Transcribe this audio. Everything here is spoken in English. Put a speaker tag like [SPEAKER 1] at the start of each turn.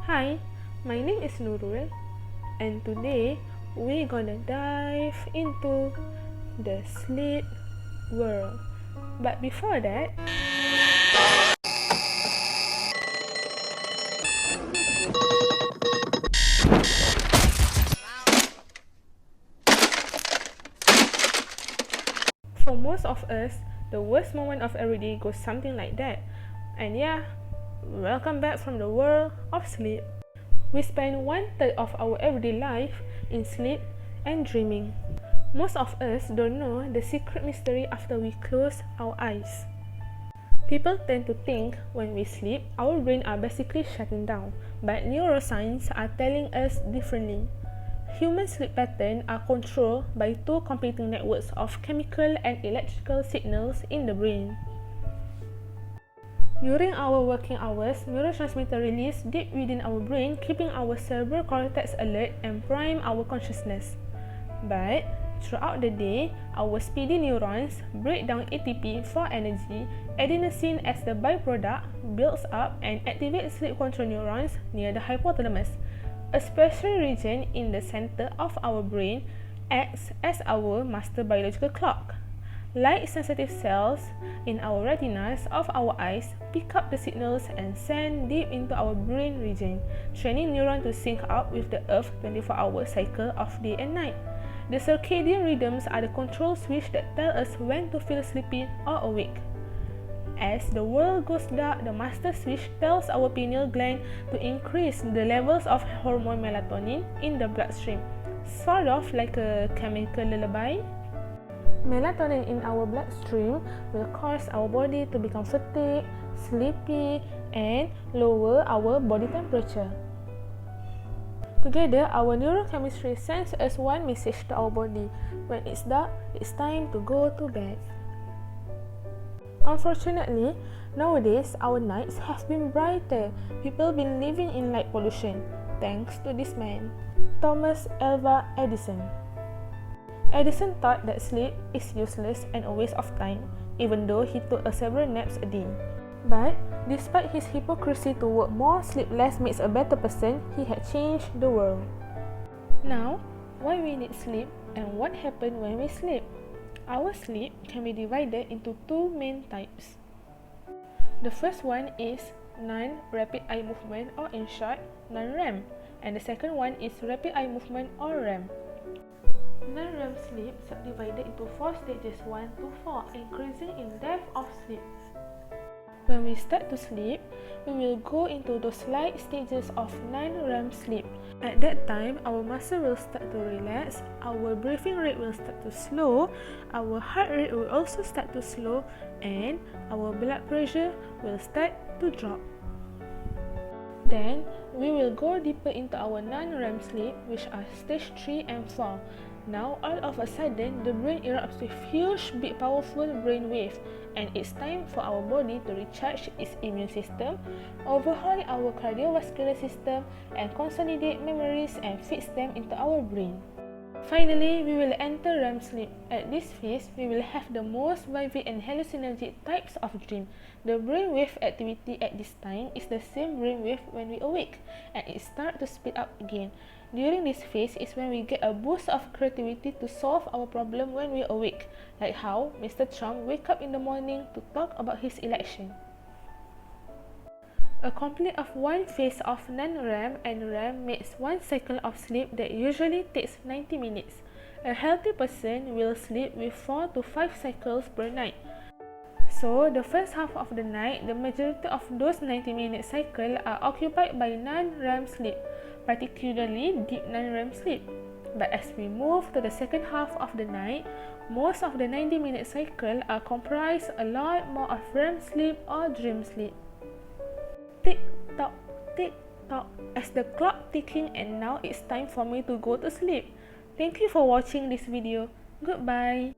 [SPEAKER 1] Hi, my name is Nurul, and today we're gonna dive into the sleep world. But before that, for most of us, the worst moment of every day goes something like that. And yeah, welcome back from the world of sleep. We spend 1/3 of our everyday life in sleep and dreaming. Most of us don't know the secret mystery after we close our eyes. People tend to think when we sleep, our brain are basically shutting down, but neuroscience are telling us differently. Human sleep patterns are controlled by two competing networks of chemical and electrical signals in the brain. During our working hours, neurotransmitter release deep within our brain, keeping our cerebral cortex alert and prime our consciousness. But throughout the day, our speedy neurons break down ATP for energy. Adenosine as the byproduct builds up and activates sleep control neurons near the hypothalamus. A special region in the center of our brain acts as our master biological clock. Light-sensitive cells in our retinas of our eyes pick up the signals and send deep into our brain region, training neurons to sync up with the Earth's 24-hour cycle of day and night. The circadian rhythms are the control switch that tell us when to feel sleepy or awake. As the world goes dark, the master switch tells our pineal gland to increase the levels of hormone melatonin in the bloodstream, sort of like a chemical lullaby. Melatonin in our bloodstream will cause our body to become fatigued, sleepy, and lower our body temperature. Together, our neurochemistry sends us one message to our body: when it's dark, it's time to go to bed. Unfortunately, nowadays our nights have been brighter. People been living in light pollution, thanks to this man, Thomas Alva Edison. Edison thought that sleep is useless and a waste of time, even though he took several naps a day. But despite his hypocrisy to work more, sleep less makes a better person, he had changed the world. Now, why we need sleep and what happens when we sleep? Our sleep can be divided into two main types. The first one is non-rapid eye movement, or in short, non-REM, and the second one is rapid eye movement, or REM. Non-REM sleep subdivided into 4 stages 1 to 4, increasing in depth of sleep. When we start to sleep, we will go into those light stages of non-REM sleep. At that time, our muscle will start to relax, our breathing rate will start to slow, our heart rate will also start to slow, and our blood pressure will start to drop. Then, we will go deeper into our non-REM sleep, which are stage 3 and 4. Now, all of a sudden, the brain erupts with huge, big, powerful brain wave, and it's time for our body to recharge its immune system, overhaul our cardiovascular system, and consolidate memories and fix them into our brain. Finally, we will enter REM sleep. At this phase, we will have the most vivid and hallucinogenic types of dream. The brainwave activity at this time is the same brainwave when we awake, and it starts to speed up again. During this phase is when we get a boost of creativity to solve our problem when we awake, like how Mr. Trump wake up in the morning to talk about his election. A complete of one phase of non-REM and REM makes one cycle of sleep that usually takes 90 minutes. A healthy person will sleep with 4 to 5 cycles per night. So, the first half of the night, the majority of those 90-minute cycles are occupied by non-REM sleep, particularly deep non-REM sleep. But as we move to the second half of the night, most of the 90-minute cycles are comprised a lot more of REM sleep or dream sleep. Tick tock, as the clock ticking, and now it's time for me to go to sleep. Thank you for watching this video. Goodbye.